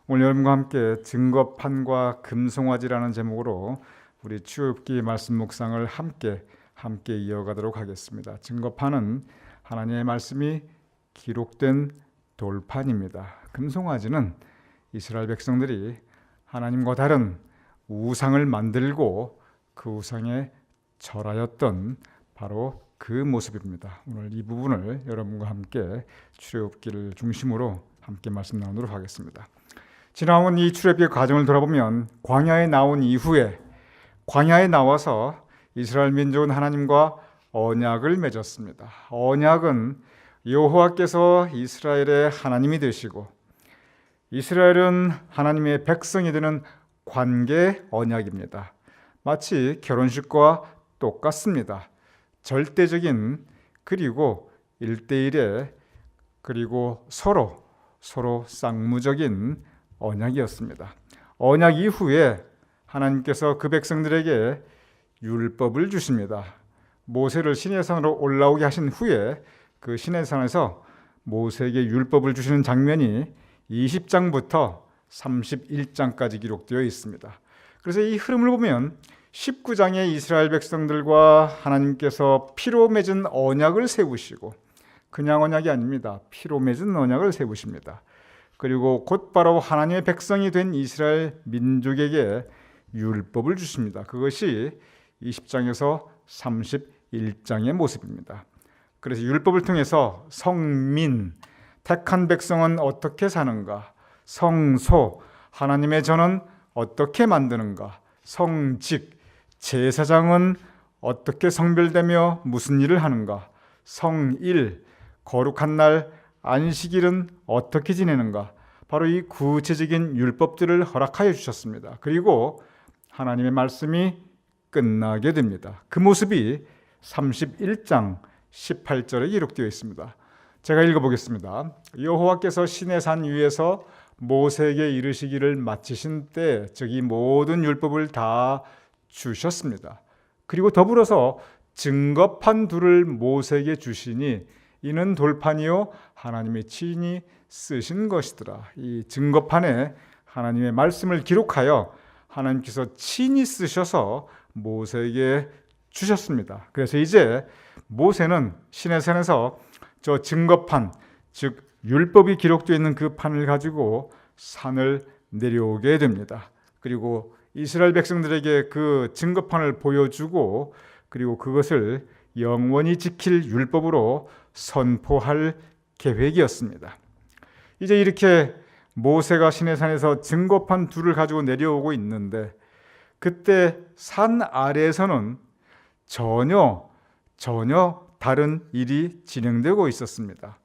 오늘 여러분과 함께 증거판과 금송아지라는 제목으로 우리 출애굽기 말씀 묵상을 함께 이어가도록 하겠습니다. 증거판은 하나님의 말씀이 기록된 돌판입니다. 금송아지는 이스라엘 백성들이 하나님과 다른 우상을 만들고 그 우상에 절하였던 바로 그 모습입니다. 오늘 이 부분을 여러분과 함께 출애굽기를 중심으로 함께 말씀 나누도록 하겠습니다. 지나온 이 출애굽기 과정을 돌아보면 광야에 나온 이후에 광야에 나와서 이스라엘 민족은 하나님과 언약을 맺었습니다. 언약은 여호와께서 이스라엘의 하나님이 되시고 이스라엘은 하나님의 백성이 되는 관계 언약입니다. 마치 결혼식과 똑같습니다. 절대적인 그리고 1대1의 그리고 서로 쌍무적인 언약이었습니다. 언약 이후에 하나님께서 그 백성들에게 율법을 주십니다. 모세를 시내산으로 올라오게 하신 후에 그 시내산에서 모세에게 율법을 주시는 장면이 20장부터 31장까지 기록되어 있습니다. 그래서 이 흐름을 보면 19장에 이스라엘 백성들과 하나님께서 피로 맺은 언약을 세우시고 그냥 언약이 아닙니다. 피로 맺은 언약을 세우십니다. 그리고 곧바로 하나님의 백성이 된 이스라엘 민족에게 율법을 주십니다. 그것이 20장에서 31장의 모습입니다. 그래서 율법을 통해서 성민, 택한 백성은 어떻게 사는가, 성소, 하나님의 전은 어떻게 만드는가, 성직, 제사장은 어떻게 성별되며 무슨 일을 하는가, 성일, 거룩한 날 안식일은 어떻게 지내는가, 바로 이 구체적인 율법들을 허락하여 주셨습니다. 그리고 하나님의 말씀이 끝나게 됩니다. 그 모습이 31장 18절에 기록되어 있습니다. 제가 읽어보겠습니다. 여호와께서 시내산 위에서 모세에게 이르시기를 마치신 때 즉 이 모든 율법을 다 주셨습니다. 그리고 더불어서 증거판 둘을 모세에게 주시니 이는 돌판이요 하나님의 친히 쓰신 것이더라. 이 증거판에 하나님의 말씀을 기록하여 하나님께서 친히 쓰셔서 모세에게 주셨습니다. 그래서 이제 모세는 시내산에서 저 증거판, 즉 율법이 기록되어 있는 그 판을 가지고 산을 내려오게 됩니다. 그리고 이스라엘 백성들에게 그 증거판을 보여주고 그리고 그것을 영원히 지킬 율법으로 선포할 계획이었습니다. 이제 이렇게 모세가 시내산에서 증거판 둘을 가지고 내려오고 있는데 그때 산 아래에서는 전혀 다른 일이 진행되고 있었습니다.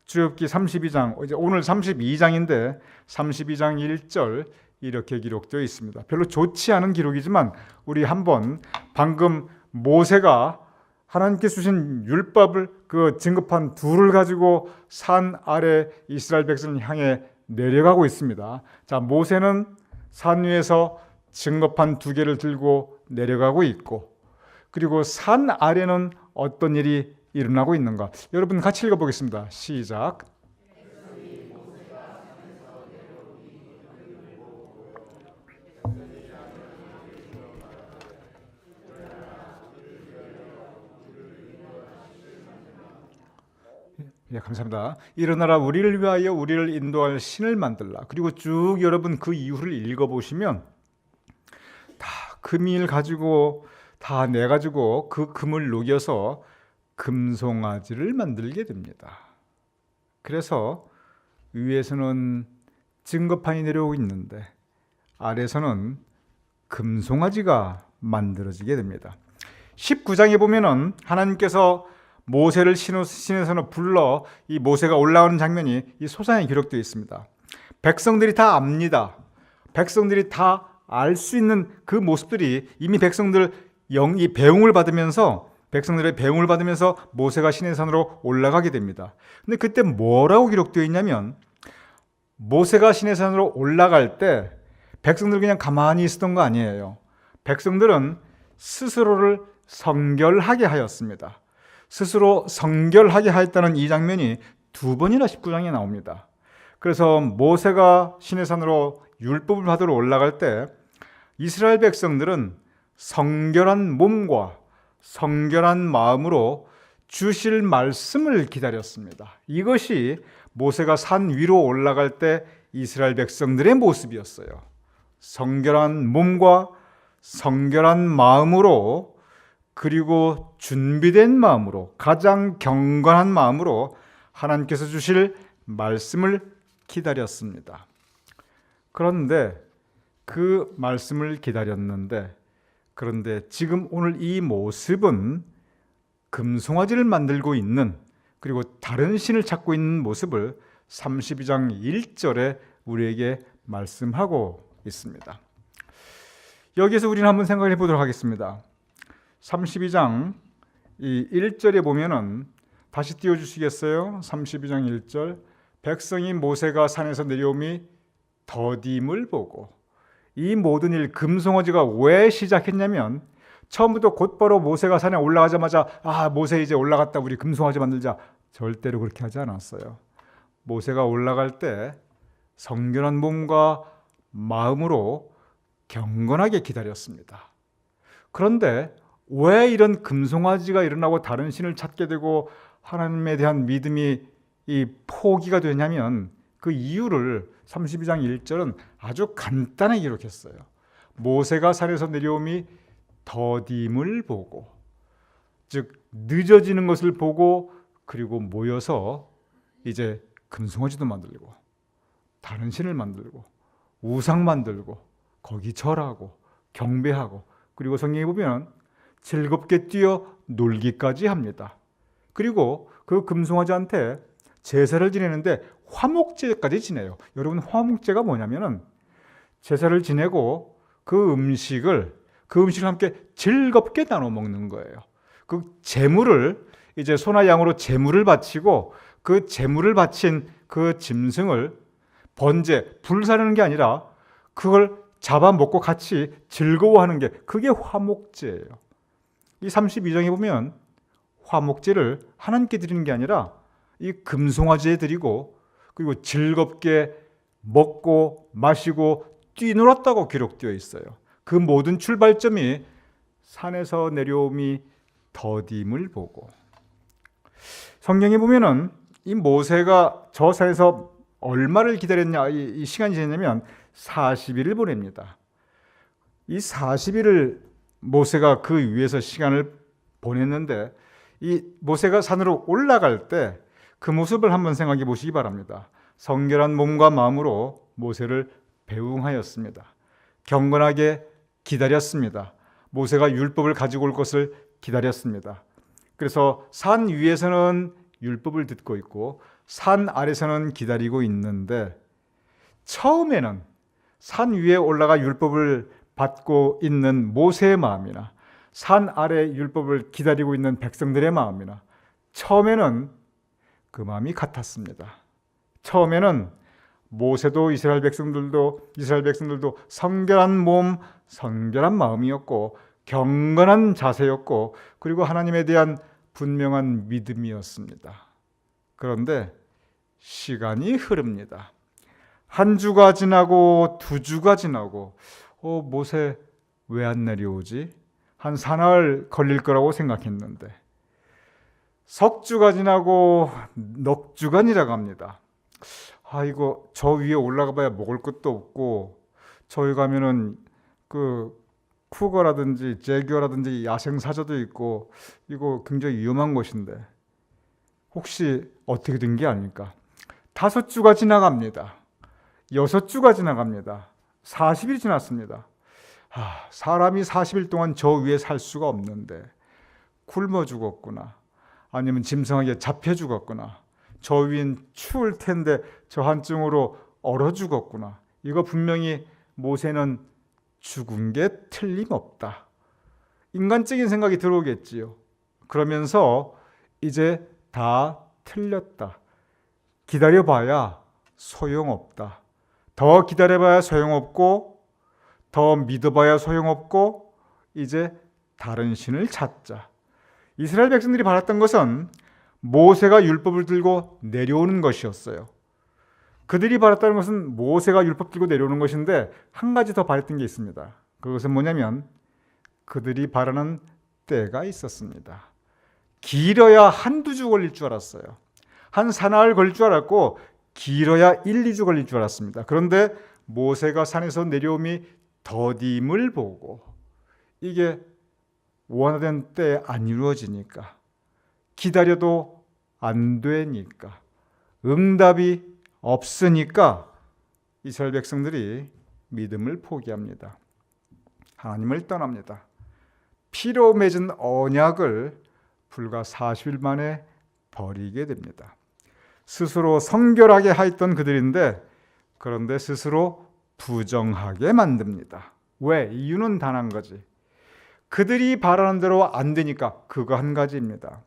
출애굽기 32장, 이제 오늘 32장인데 32장 1절 이렇게 기록되어 있습니다. 별로 좋지 않은 기록이지만 우리 한번 방금 모세가 하나님께서 주신 율법을 그 증거판 둘을 가지고 산 아래 이스라엘 백성을 향해 내려가고 있습니다. 자, 모세는 산 위에서 증거판 2개를 들고 내려가고 있고 그리고 산 아래는 어떤 일이 일어나고 있는가? 여러분 같이 읽어보겠습니다. 시작. 네, 감사합니다. 일어나라 우리를 위하여 우리를 인도할 신을 만들라. 그리고 쭉 여러분 그 이유를 읽어보시면 다 금을 가지고 다 내가지고 그 금을 녹여서 금송아지를 만들게 됩니다. 그래서 위에서는 증거판이 내려오고 있는데 아래에서는 금송아지가 만들어지게 됩니다. 19장에 보면은 하나님께서 모세를 시내산으로 불러 이 모세가 올라오는 장면이 이 소상에 기록되어 있습니다. 백성들이 다 압니다. 백성들이 다 알 수 있는 그 모습들이 이미 백성들의 배웅을 받으면서 모세가 시내산으로 올라가게 됩니다. 근데 그때 뭐라고 기록되어 있냐면 모세가 시내산으로 올라갈 때 백성들 그냥 가만히 있었던 거 아니에요. 백성들은 스스로를 성결하게 하였습니다. 스스로 성결하게 하였다는 이 장면이 2번이나 19장에 나옵니다. 그래서 모세가 시내산으로 율법을 받으러 올라갈 때 이스라엘 백성들은 성결한 몸과 성결한 마음으로 주실 말씀을 기다렸습니다. 이것이 모세가 산 위로 올라갈 때 이스라엘 백성들의 모습이었어요. 성결한 몸과 성결한 마음으로, 그리고 준비된 마음으로, 가장 경건한 마음으로 하나님께서 주실 말씀을 기다렸습니다. 그런데 그 말씀을 기다렸는데, 그런데 지금 오늘 이 모습은 금송아지를 만들고 있는, 그리고 다른 신을 찾고 있는 모습을 32장 1절에 우리에게 말씀하고 있습니다. 여기에서 우리는 한번 생각해 보도록 하겠습니다. 32장 1절에 보면은, 다시 띄워주시겠어요? 32장 1절. 백성이 모세가 산에서 내려오미 더딤을 보고. 이 모든 일, 금송아지가 왜 시작했냐면, 처음부터 곧바로 모세가 산에 올라가자마자 모세 이제 올라갔다, 우리 금송아지 만들자, 절대로 그렇게 하지 않았어요. 모세가 올라갈 때 성결한 몸과 마음으로 경건하게 기다렸습니다. 그런데 왜 이런 금송아지가 일어나고 다른 신을 찾게 되고 하나님에 대한 믿음이 이 포기가 되냐면, 그 이유를 32장 1절은 아주 간단하게 기록했어요. 모세가 산에서 내려오미 더딤을 보고, 즉 늦어지는 것을 보고, 그리고 모여서 이제 금송아지도 만들고 다른 신을 만들고 우상 만들고 거기 절하고 경배하고, 그리고 성경에 보면 즐겁게 뛰어 놀기까지 합니다. 그리고 그 금송아지한테 제사를 지내는데 화목제까지 지내요. 여러분, 화목제가 뭐냐면은 제사를 지내고 그 음식을 함께 즐겁게 나눠 먹는 거예요. 그 제물을, 이제 소나 양으로 제물을 바치고, 그 제물을 바친 그 짐승을 번제, 불사르는 게 아니라 그걸 잡아먹고 같이 즐거워하는 게, 그게 화목제예요. 이 32장에 보면 화목제를 하나님께 드리는 게 아니라 이 금송아지에 드리고, 그리고 즐겁게 먹고 마시고 뛰놀았다고 기록되어 있어요. 그 모든 출발점이 산에서 내려오미 더딤을 보고. 성경에 보면은 이 모세가 저 산에서 얼마를 기다렸냐, 이 시간이 지나면 40일을 보냅니다. 이 40일을 모세가 그 위에서 시간을 보냈는데, 이 모세가 산으로 올라갈 때 그 모습을 한번 생각해 보시기 바랍니다. 성결한 몸과 마음으로 모세를 배웅하였습니다. 경건하게 기다렸습니다. 모세가 율법을 가지고 올 것을 기다렸습니다. 그래서 산 위에서는 율법을 듣고 있고 산 아래서는 기다리고 있는데, 처음에는 산 위에 올라가 율법을 받고 있는 모세의 마음이나 산 아래 율법을 기다리고 있는 백성들의 마음이나 처음에는 그 마음이 같았습니다. 처음에는 모세도 이스라엘 백성들도 성결한 몸, 성결한 마음이었고 경건한 자세였고, 그리고 하나님에 대한 분명한 믿음이었습니다. 그런데 시간이 흐릅니다. 한 주가 지나고 두 주가 지나고, 모세 왜 안 내려오지? 한 사나흘 걸릴 거라고 생각했는데 석 주가 지나고 넉 주가 지나갑니다. 이거 저 위에 올라가 봐야 먹을 것도 없고, 저기 가면은 그 쿠거라든지 제규어라든지 야생사자도 있고, 이거 굉장히 위험한 곳인데 혹시 어떻게 된 게 아닐까? 5주가 지나갑니다. 6주가 지나갑니다. 40일이 지났습니다. 사람이 40일 동안 저 위에 살 수가 없는데 굶어 죽었구나, 아니면 짐승에게 잡혀 죽었구나, 저 위엔 추울 텐데 저 한증으로 얼어 죽었구나, 이거 분명히 모세는 죽은 게 틀림없다, 인간적인 생각이 들어오겠지요. 그러면서 이제 다 틀렸다, 기다려봐야 소용없다, 더 기다려봐야 소용없고 더 믿어봐야 소용없고 이제 다른 신을 찾자. 이스라엘 백성들이 바랐던 것은 모세가 율법을 들고 내려오는 것이었어요. 그들이 바랐다는 것은 모세가 율법 들고 내려오는 것인데 한 가지 더 바랬던 게 있습니다. 그것은 뭐냐면 그들이 바라는 때가 있었습니다. 길어야 한두 주 걸릴 줄 알았어요. 한 사나흘 걸릴 줄 알았고 길어야 1, 2주 걸릴 줄 알았습니다. 그런데 모세가 산에서 내려옴이 더딤을 보고 이게 원하던 때에 안 이루어지니까 기다려도 안 되니까 응답이 없으니까 이스라엘 백성들이 믿음을 포기합니다. 하나님을 떠납니다. 피로 맺은 언약을 불과 40일 만에 버리게 됩니다. 스스로 성결하게 하였던 그들인데 그런데 스스로 부정하게 만듭니다. 왜? 이유는 단 한 가지. 그들이 바라는 대로 안 되니까 그거 한 가지입니다.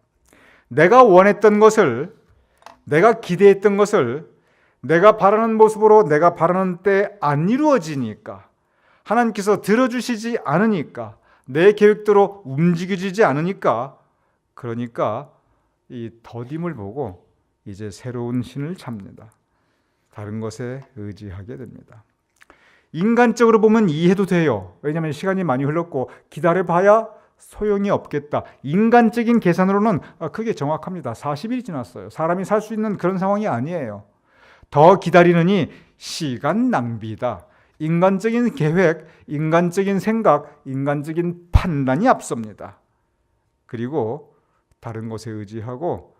내가 원했던 것을, 내가 기대했던 것을 내가 바라는 모습으로 내가 바라는 때 안 이루어지니까, 하나님께서 들어주시지 않으니까, 내 계획대로 움직여지지 않으니까, 그러니까 이 더딤을 보고 이제 새로운 신을 찾습니다. 다른 것에 의지하게 됩니다. 인간적으로 보면 이해도 돼요. 왜냐하면 시간이 많이 흘렀고 기다려봐야 소용이 없겠다. 인간적인 계산으로는 그게 정확합니다. 40일이 지났어요. 사람이 살 수 있는 그런 상황이 아니에요. 더 기다리느니 시간 낭비다. 인간적인 계획, 인간적인 생각, 인간적인 판단이 앞섭니다. 그리고 다른 것에 의지하고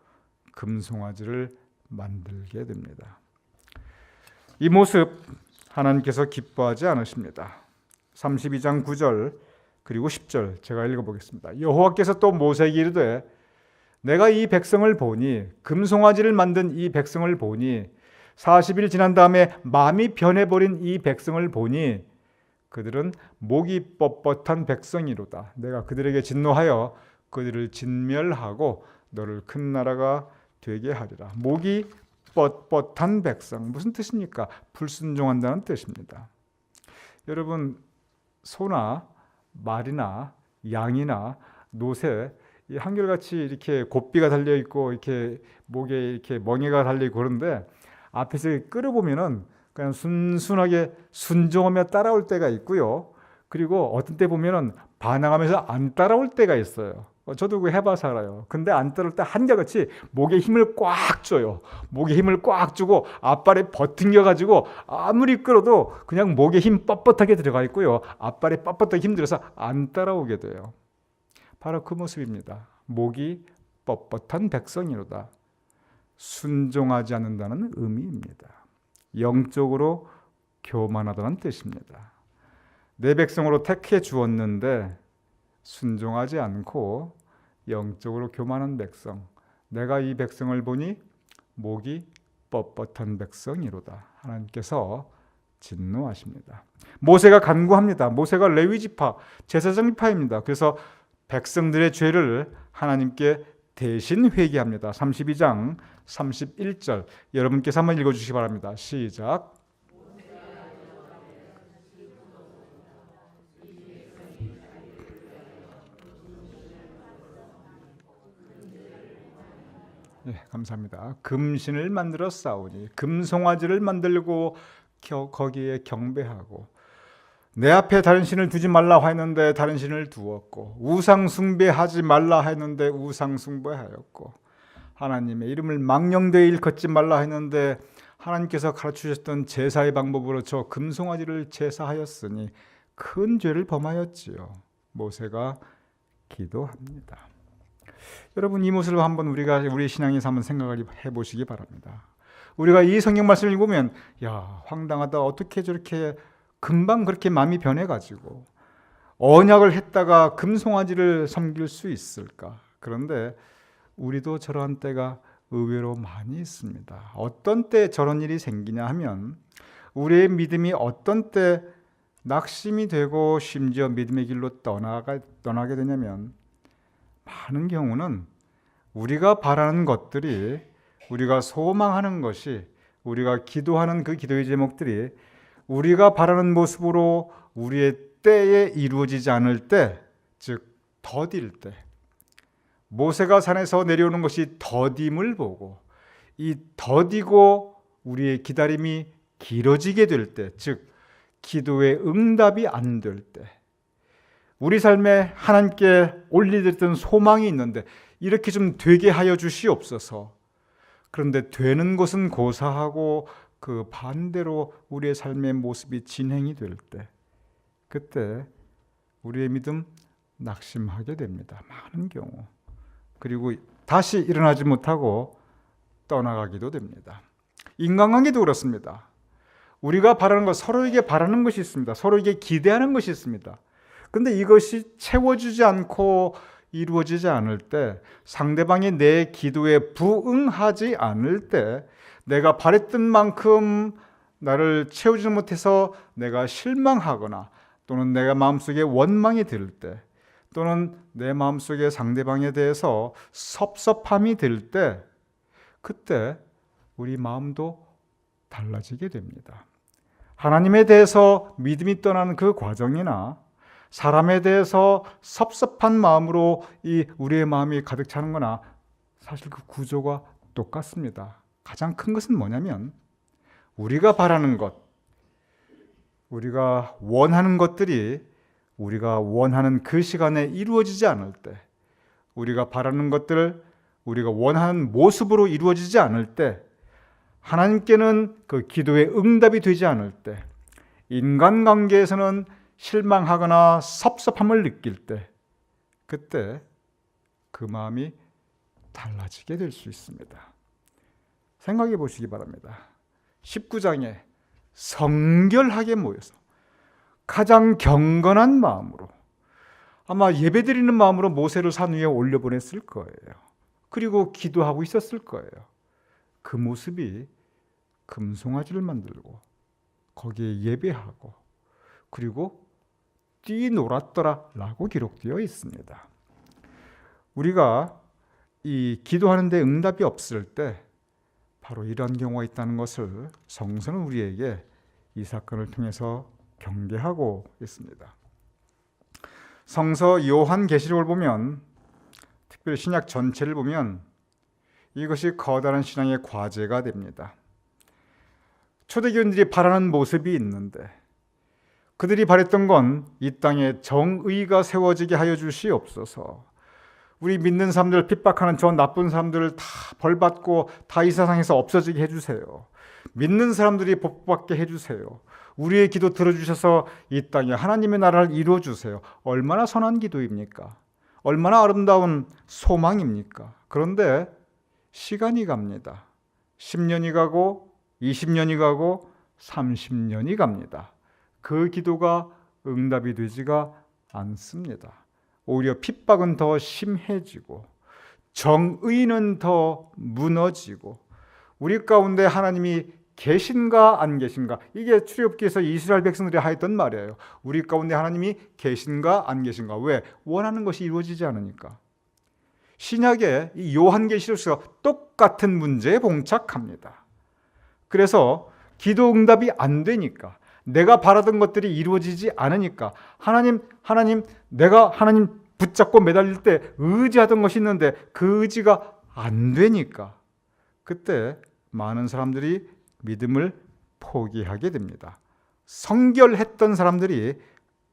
금송아지를 만들게 됩니다. 이 모습 하나님께서 기뻐하지 않으십니다. 32장 9절 그리고 10절 제가 읽어보겠습니다. 여호와께서 또 모세에게 이르되 내가 이 백성을 보니, 금송아지를 만든 이 백성을 보니, 40일 지난 다음에 마음이 변해버린 이 백성을 보니 그들은 목이 뻣뻣한 백성이로다. 내가 그들에게 진노하여 그들을 진멸하고 너를 큰 나라가 되게 하리라. 목이 뻣뻣한 백성, 무슨 뜻입니까? 불순종한다는 뜻입니다. 여러분, 소나 말이나 양이나 노새 한결같이 이렇게 곱비가 달려 있고 이렇게 목에 이렇게 멍에가 달려 있고 그런데 앞에서 끌어보면은 그냥 순순하게 순종하며 따라올 때가 있고요. 그리고 어떤 때 보면은 반항하면서 안 따라올 때가 있어요. 저도 그거 해봐서 알아요. 근데 안 따라올 때 한결같이 목에 힘을 꽉 줘요. 목에 힘을 꽉 주고 앞발에 버팅겨가지고 아무리 끌어도 그냥 목에 힘 뻣뻣하게 들어가 있고요. 앞발에 뻣뻣하게 힘들어서 안 따라오게 돼요. 바로 그 모습입니다. 목이 뻣뻣한 백성이로다. 순종하지 않는다는 의미입니다. 영적으로 교만하다는 뜻입니다. 내 백성으로 택해 주었는데 순종하지 않고 영적으로 교만한 백성, 내가 이 백성을 보니 목이 뻣뻣한 백성이로다. 하나님께서 진노하십니다. 모세가 간구합니다. 모세가 레위 지파, 제사장 지파입니다. 그래서 백성들의 죄를 하나님께 대신 회개합니다. 32장 31절 여러분께서 한번 읽어주시기 바랍니다. 시작. 네, 감사합니다. 금신을 만들어 싸우니, 금송아지를 만들고 거기에 경배하고, 내 앞에 다른 신을 두지 말라 하였는데 다른 신을 두었고, 우상 숭배하지 말라 하였는데 우상 숭배하였고, 하나님의 이름을 망령되이 일컫지 말라 했는데 하나님께서 가르치셨던 제사의 방법으로 저 금송아지를 제사하였으니 큰 죄를 범하였지요. 모세가 기도합니다. 여러분, 이 모습을 한번 우리 신앙에서 한번 생각을 해보시기 바랍니다. 우리가 이 성경 말씀을 읽으면 야, 황당하다. 어떻게 저렇게 금방 그렇게 마음이 변해가지고 언약을 했다가 금송아지를 섬길 수 있을까? 그런데 우리도 저러한 때가 의외로 많이 있습니다. 어떤 때 저런 일이 생기냐 하면 우리의 믿음이 어떤 때 낙심이 되고 심지어 믿음의 길로 떠나게 되냐면 많은 경우는 우리가 바라는 것들이, 우리가 소망하는 것이, 우리가 기도하는 그 기도의 제목들이 우리가 바라는 모습으로 우리의 때에 이루어지지 않을 때, 즉 더딜 때, 모세가 산에서 내려오는 것이 더딤을 보고 이 더디고 우리의 기다림이 길어지게 될 때, 즉 기도의 응답이 안 될 때, 우리 삶에 하나님께 올려드렸던 소망이 있는데 이렇게 좀 되게 하여 주시옵소서. 그런데 되는 것은 고사하고 그 반대로 우리의 삶의 모습이 진행이 될 때, 그때 우리의 믿음 낙심하게 됩니다. 많은 경우. 그리고 다시 일어나지 못하고 떠나가기도 됩니다. 인간관계도 그렇습니다. 우리가 바라는 것, 서로에게 바라는 것이 있습니다. 서로에게 기대하는 것이 있습니다. 그런데 이것이 채워주지 않고 이루어지지 않을 때, 상대방이 내 기도에 부응하지 않을 때, 내가 바랬던 만큼 나를 채워주지 못해서 내가 실망하거나 또는 내가 마음속에 원망이 들 때, 또는 내 마음속에 상대방에 대해서 섭섭함이 들 때, 그때 우리 마음도 달라지게 됩니다. 하나님에 대해서 믿음이 떠나는 그 과정이나 사람에 대해서 섭섭한 마음으로 우리의 마음이 가득 차는 거나 사실 그 구조가 똑같습니다. 가장 큰 것은 뭐냐면 우리가 바라는 것, 우리가 원하는 것들이 우리가 원하는 그 시간에 이루어지지 않을 때, 우리가 바라는 것들, 우리가 원하는 모습으로 이루어지지 않을 때, 하나님께는 그 기도의 응답이 되지 않을 때, 인간관계에서는 실망하거나 섭섭함을 느낄 때, 그때 그 마음이 달라지게 될 수 있습니다. 생각해 보시기 바랍니다. 19장에 성결하게 모여서 가장 경건한 마음으로, 아마 예배드리는 마음으로 모세를 산 위에 올려보냈을 거예요. 그리고 기도하고 있었을 거예요. 그 모습이 금송아지를 만들고 거기에 예배하고 그리고 뛰놀았더라라고 기록되어 있습니다. 우리가 이 기도하는데 응답이 없을 때 바로 이런 경우가 있다는 것을 성서는 우리에게 이 사건을 통해서 경계하고 있습니다. 성서 요한계시록을 보면, 특별히 신약 전체를 보면 이것이 커다란 신앙의 과제가 됩니다. 초대교인들이 바라는 모습이 있는데 그들이 바랬던 건 이 땅에 정의가 세워지게 하여 주시옵소서. 우리 믿는 사람들 핍박하는 저 나쁜 사람들을 다 벌받고 다 이 세상에서 없어지게 해주세요. 믿는 사람들이 복받게 해주세요. 우리의 기도 들어주셔서 이 땅에 하나님의 나라를 이루어주세요. 얼마나 선한 기도입니까? 얼마나 아름다운 소망입니까? 그런데 시간이 갑니다. 10년이 가고 20년이 가고 30년이 갑니다. 그 기도가 응답이 되지가 않습니다. 오히려 핍박은 더 심해지고 정의는 더 무너지고, 우리 가운데 하나님이 계신가 안 계신가, 이게 출애굽기에서 이스라엘 백성들이 하였던 말이에요. 우리 가운데 하나님이 계신가 안 계신가. 왜? 원하는 것이 이루어지지 않으니까. 신약의 이 요한계시록에서 똑같은 문제에 봉착합니다. 그래서 기도 응답이 안 되니까, 내가 바라던 것들이 이루어지지 않으니까, 내가 하나님 붙잡고 매달릴 때 의지하던 것이 있는데 그 의지가 안 되니까, 그때 많은 사람들이 믿음을 포기하게 됩니다. 성결했던 사람들이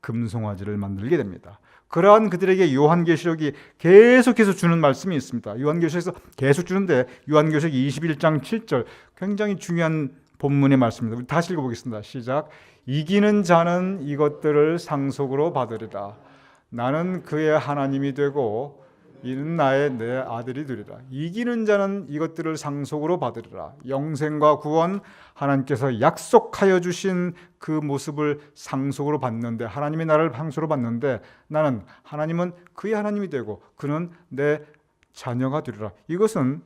금송아지를 만들게 됩니다. 그러한 그들에게 요한계시록이 계속해서 주는 말씀이 있습니다. 요한계시록에서 계속 주는데, 요한계시록 21장 7절 굉장히 중요한 본문의 말씀입니다. 우리 다시 읽어보겠습니다. 시작. 이기는 자는 이것들을 상속으로 받으리라. 나는 그의 하나님이 되고 이는 내 아들이 되리라. 이기는 자는 이것들을 상속으로 받으리라. 영생과 구원, 하나님께서 약속하여 주신 그 모습을 상속으로 받는데, 하나님의 나라를 상속으로 받는데, 나는 하나님은 그의 하나님이 되고 그는 내 자녀가 되리라. 이것은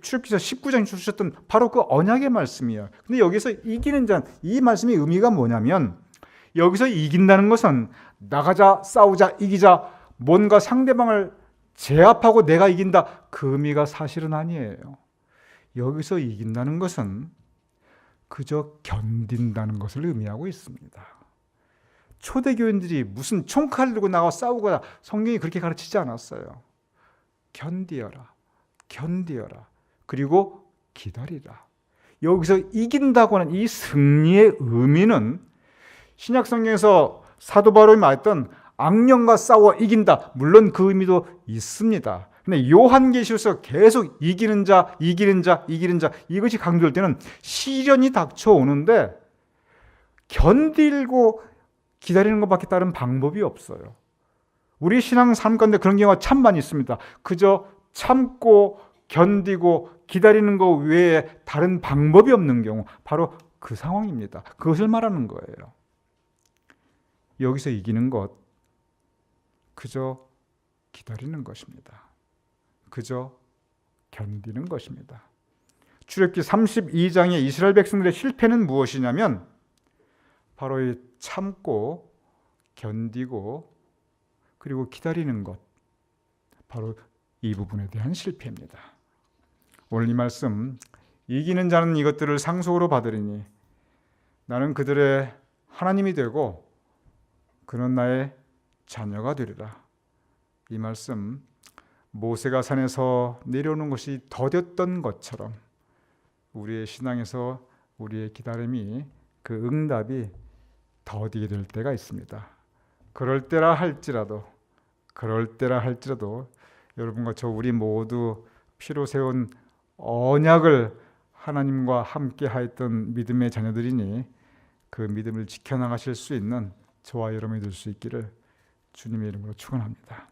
출애굽기서 19장에 주셨던 바로 그 언약의 말씀이에요. 근데 여기서 이기는 자, 이 말씀의 의미가 뭐냐면, 여기서 이긴다는 것은 나가자, 싸우자, 이기자, 뭔가 상대방을 제압하고 내가 이긴다, 그 의미가 사실은 아니에요. 여기서 이긴다는 것은 그저 견딘다는 것을 의미하고 있습니다. 초대교인들이 무슨 총칼을 들고 나가 싸우거나 성경이 그렇게 가르치지 않았어요. 견디어라, 견디어라, 그리고 기다리라. 여기서 이긴다고 하는 이 승리의 의미는 신약 성경에서 사도 바울이 말했던 악령과 싸워 이긴다. 물론 그 의미도 있습니다. 근데 요한계시록에서 계속 이기는 자, 이기는 자, 이기는 자 이것이 강조될 때는 시련이 닥쳐오는데 견디고 기다리는 것밖에 다른 방법이 없어요. 우리 신앙 삶 가운데 그런 경우가 참 많이 있습니다. 그저 참고 견디고 기다리는 것 외에 다른 방법이 없는 경우, 바로 그 상황입니다. 그것을 말하는 거예요. 여기서 이기는 것, 그저 기다리는 것입니다. 그저 견디는 것입니다. 출애굽기 32장의 이스라엘 백성들의 실패는 무엇이냐면 바로 이 참고 견디고 그리고 기다리는 것, 바로 이 부분에 대한 실패입니다. 오늘 이 말씀, 이기는 자는 이것들을 상속으로 받으리니 나는 그들의 하나님이 되고 그는 나의 자녀가 되리라. 이 말씀, 모세가 산에서 내려오는 것이 더뎠던 것처럼 우리의 신앙에서 우리의 기다림이, 그 응답이 더디게 될 때가 있습니다. 그럴 때라 할지라도 여러분과 저 우리 모두 피로 세운 언약을 하나님과 함께 하였던 믿음의 자녀들이니 그 믿음을 지켜나가실 수 있는 저와 여러분이 될 수 있기를 주님의 이름으로 축원합니다.